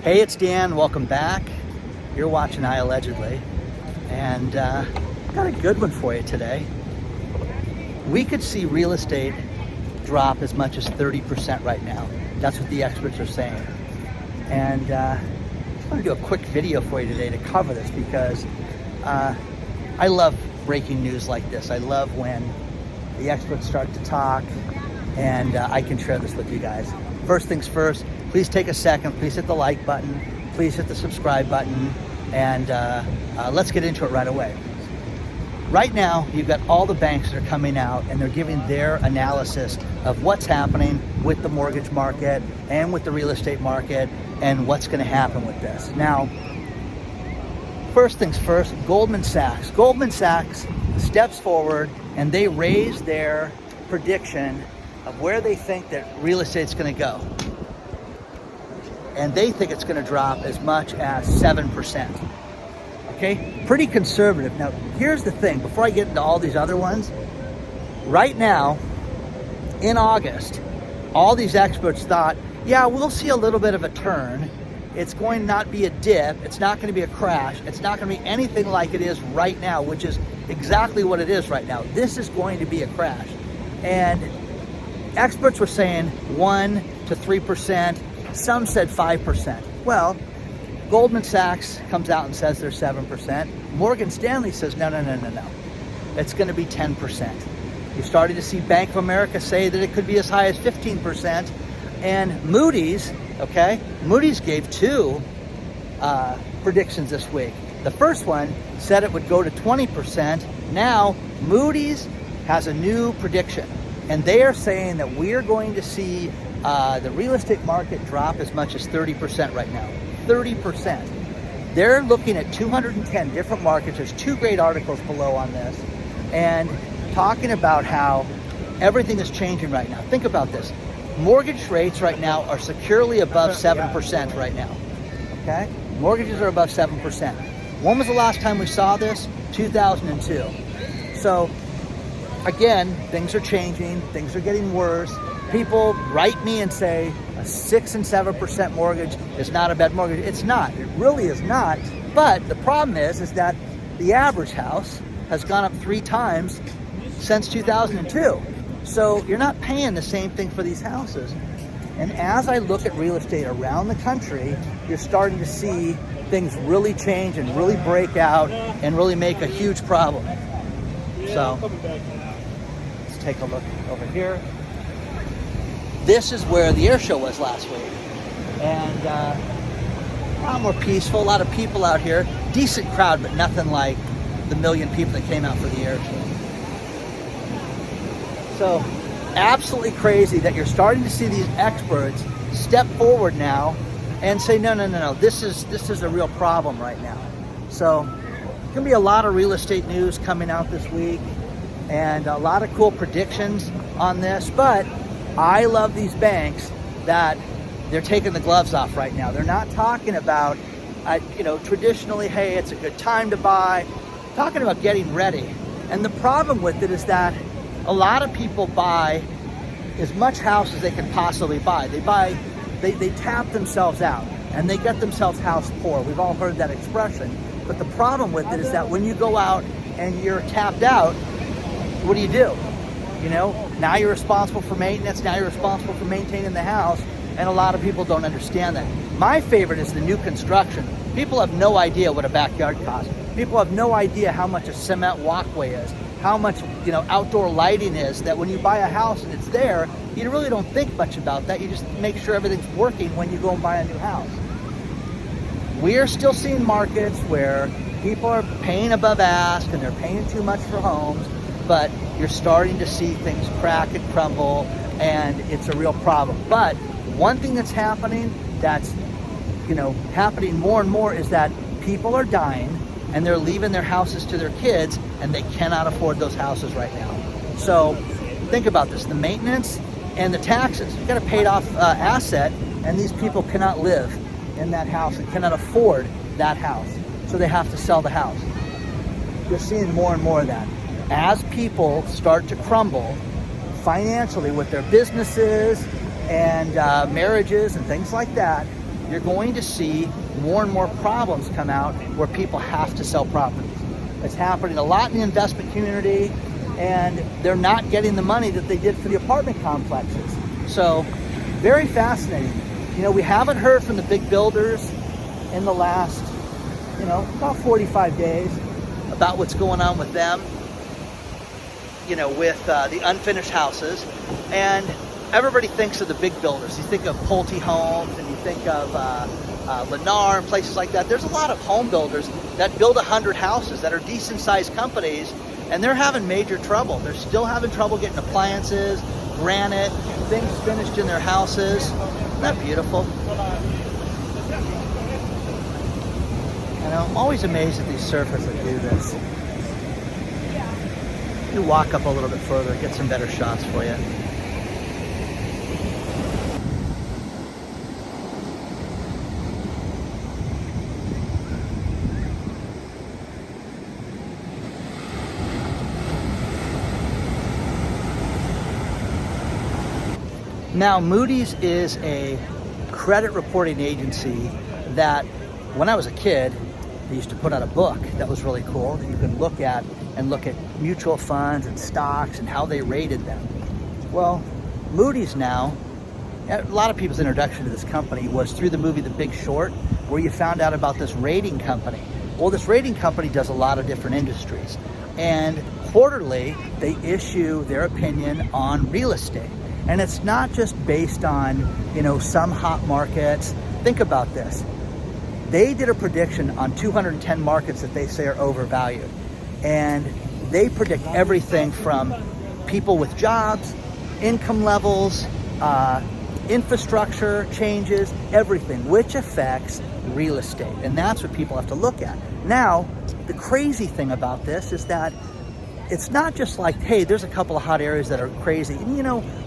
Hey, it's Dan. Welcome back. You're watching iAllegedly, and got a good one for you today. We could see real estate drop as much as 30% right now. That's what the experts are saying. And I just want to do a quick video for you today to cover this because I love breaking news like this. I love when the experts start to talk, and I can share this with you guys. First things first, please take a second, please hit the like button, please hit the subscribe button, and let's get into it right away. Right now, you've got all the banks that are coming out and they're giving their analysis of what's happening with the mortgage market and with the real estate market and what's going to happen with this. Now, first things first, Goldman Sachs. Goldman Sachs steps forward and they raise their prediction of where they think that real estate's going to go. And they think it's going to drop as much as 7%. Okay, pretty conservative. Now, here's the thing, before I get into all these other ones, right now, in August, all these experts thought, yeah, we'll see a little bit of a turn. It's going to not be a dip. It's not going to be a crash. It's not going to be anything like it is right now, which is exactly what it is right now. This is going to be a crash. And experts were saying 1 to 3%. Some said 5%. Well, Goldman Sachs comes out and says they're 7%. Morgan Stanley says, no. It's going to be 10%. You're starting to see Bank of America say that it could be as high as 15%. And Moodys, okay, Moodys gave two predictions this week. The first one said it would go to 20%. Now, Moodys has a new prediction. And they are saying that we are going to see the real estate market drop as much as 30% right now. 30%. They're looking at 210 different markets. There's two great articles below on this, and talking about how everything is changing right now. Think about this. Mortgage rates right now are securely above 7% right now. Okay? Mortgages are above 7%. When was the last time we saw this? 2002. So, again, things are changing. Things are getting worse. People write me and say a 6 and 7% mortgage is not a bad mortgage. It's not. It really is not. But the problem is that the average house has gone up 3 times since 2002. So you're not paying the same thing for these houses. And as I look at real estate around the country, you're starting to see things really change and really break out and really make a huge problem. So let's take a look over here. This is where the air show was last week. And a lot more peaceful, a lot of people out here. Decent crowd, but nothing like the 1 million people that came out for the air show. So, absolutely crazy that you're starting to see these experts step forward now and say, no, this is a real problem right now. So, there's gonna be a lot of real estate news coming out this week and a lot of cool predictions on this, but I love these banks that they're taking the gloves off right now. They're not talking about, traditionally, hey, it's a good time to buy. Talking about getting ready. And the problem with it is that a lot of people buy as much house as they can possibly buy. They tap themselves out and they get themselves house poor. We've all heard that expression. But the problem with it is that when you go out and you're tapped out, what do? Now you're responsible for maintenance, now you're responsible for maintaining the house, and a lot of people don't understand that. My favorite is the new construction. People have no idea what a backyard costs. People have no idea how much a cement walkway is, how much, outdoor lighting is, that when you buy a house and it's there, you really don't think much about that. You just make sure everything's working when you go and buy a new house. We are still seeing markets where people are paying above ask and they're paying too much for homes, but you're starting to see things crack and crumble, and it's a real problem. But one thing that's happening happening more and more is that people are dying and they're leaving their houses to their kids and they cannot afford those houses right now. So think about this, the maintenance and the taxes. You've got a paid off asset, and these people cannot live in that house and cannot afford that house. So they have to sell the house. You're seeing more and more of that. As people start to crumble financially with their businesses and marriages and things like that, you're going to see more and more problems come out where people have to sell properties. It's happening a lot in the investment community, and they're not getting the money that they did for the apartment complexes. So, very fascinating. You know, we haven't heard from the big builders in the last, about 45 days about what's going on with them, with the unfinished houses. And everybody thinks of the big builders. You think of Pulte Homes, and you think of Lennar and places like that. There's a lot of home builders that build 100 houses that are decent sized companies, and they're having major trouble. They're still having trouble getting appliances, granite, things finished in their houses. Isn't that beautiful? I'm always amazed at these surfers that do this. You walk up a little bit further, get some better shots for you. Now, Moodys is a credit reporting agency that, when I was a kid, they used to put out a book that was really cool that you could look at mutual funds and stocks and how they rated them. Well, Moodys now, a lot of people's introduction to this company was through the movie The Big Short, where you found out about this rating company. Well, this rating company does a lot of different industries, and quarterly they issue their opinion on real estate. And it's not just based on, some hot markets. Think about this. They did a prediction on 210 markets that they say are overvalued. And they predict everything from people with jobs, income levels, infrastructure changes, everything, which affects real estate. And that's what people have to look at. Now, the crazy thing about this is that it's not just like, hey, there's a couple of hot areas that are crazy. And,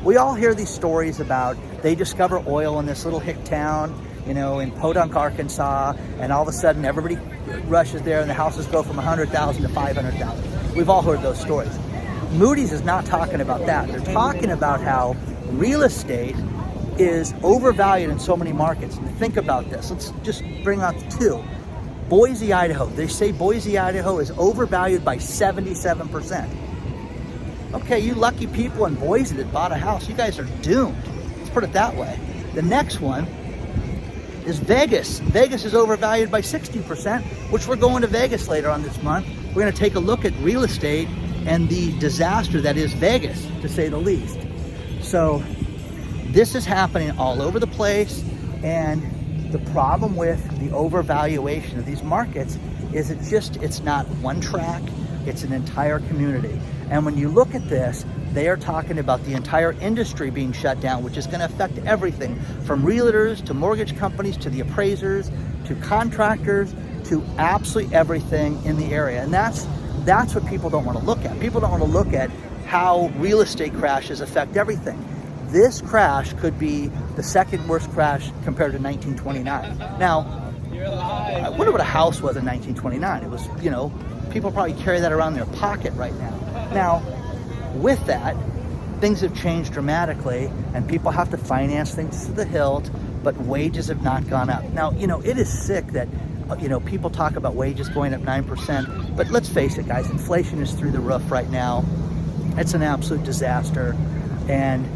we all hear these stories about they discover oil in this little hick town, in Podunk, Arkansas, and all of a sudden everybody rushes there and the houses go from 100,000 to 500,000. We've all heard those stories. Moodys is not talking about that. They're talking about how real estate is overvalued in so many markets. And think about this. Let's just bring out two. Boise, Idaho. They say Boise, Idaho is overvalued by 77%. Okay, you lucky people in Boise that bought a house, you guys are doomed. Let's put it that way. The next one is Vegas. Vegas is overvalued by 60%, which we're going to Vegas later on this month. We're going to take a look at real estate and the disaster that is Vegas, to say the least. So this is happening all over the place, and the problem with the overvaluation of these markets is it's not one track, it's an entire community. And when you look at this, they are talking about the entire industry being shut down, which is going to affect everything from realtors to mortgage companies to the appraisers to contractors to absolutely everything in the area. And that's what people don't want to look at. People don't want to look at how real estate crashes affect everything. This crash could be the second worst crash compared to 1929. Now, I wonder what a house was in 1929. It was, people probably carry that around in their pocket right now. Now, with that, things have changed dramatically, and people have to finance things to the hilt, but wages have not gone up. Now, it is sick that, people talk about wages going up 9%, but let's face it, guys, inflation is through the roof right now. It's an absolute disaster, and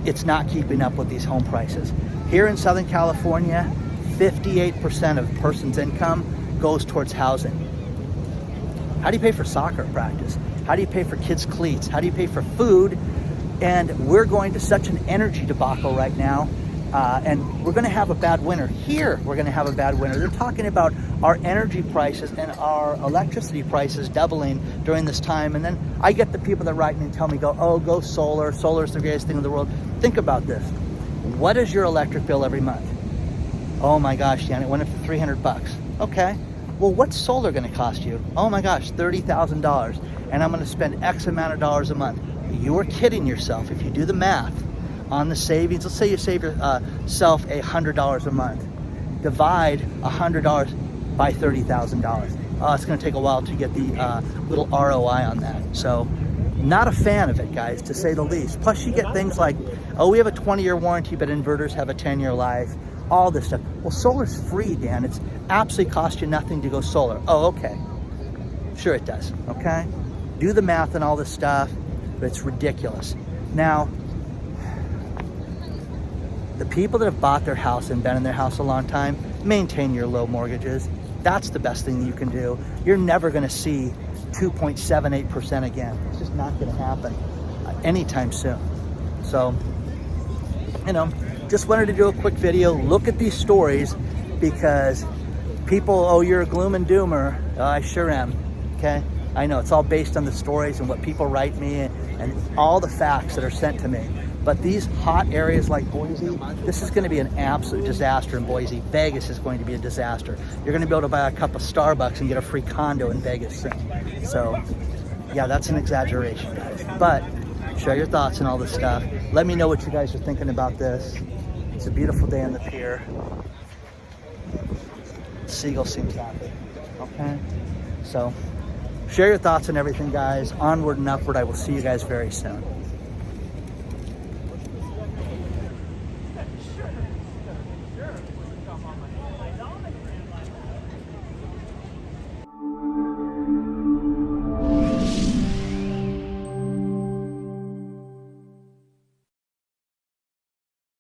it's not keeping up with these home prices. Here in Southern California, 58% of a person's income goes towards housing. How do you pay for soccer practice? How do you pay for kids' cleats? How do you pay for food? And we're going to such an energy debacle right now, and we're going to have a bad winter. Here, we're going to have a bad winter. They're talking about our energy prices and our electricity prices doubling during this time. And then I get the people that write me and tell me, go solar. Solar is the greatest thing in the world. Think about this. What is your electric bill every month? Oh my gosh, Jan, it went up to $300. Okay. Well, what's solar going to cost you? Oh my gosh, $30,000. And I'm going to spend X amount of dollars a month. You are kidding yourself. If you do the math on the savings, let's say you save yourself $100 a month. Divide $100 by $30,000. It's going to take a while to get the little ROI on that. So not a fan of it, guys, to say the least. Plus you get things like, we have a 20-year warranty, but inverters have a 10-year life. all this stuff. Well, solar's free, Dan. It's absolutely cost you nothing to go solar. Oh, okay. Sure it does, okay? Do the math and all this stuff, but it's ridiculous. Now, the people that have bought their house and been in their house a long time, maintain your low mortgages. That's the best thing you can do. You're never gonna see 2.78% again. It's just not gonna happen anytime soon. So, you know, just wanted to do a quick video, look at these stories, because people, oh, you're a gloom and doomer. Oh, I sure am, okay? I know, it's all based on the stories and what people write me and all the facts that are sent to me. But these hot areas like Boise, this is gonna be an absolute disaster in Boise. Vegas is going to be a disaster. You're gonna be able to buy a cup of Starbucks and get a free condo in Vegas soon. So, yeah, that's an exaggeration, guys. But share your thoughts and all this stuff. Let me know what you guys are thinking about this. It's a beautiful day on the pier. Seagull seems happy, okay? So, share your thoughts and everything, guys. Onward and upward. I will see you guys very soon.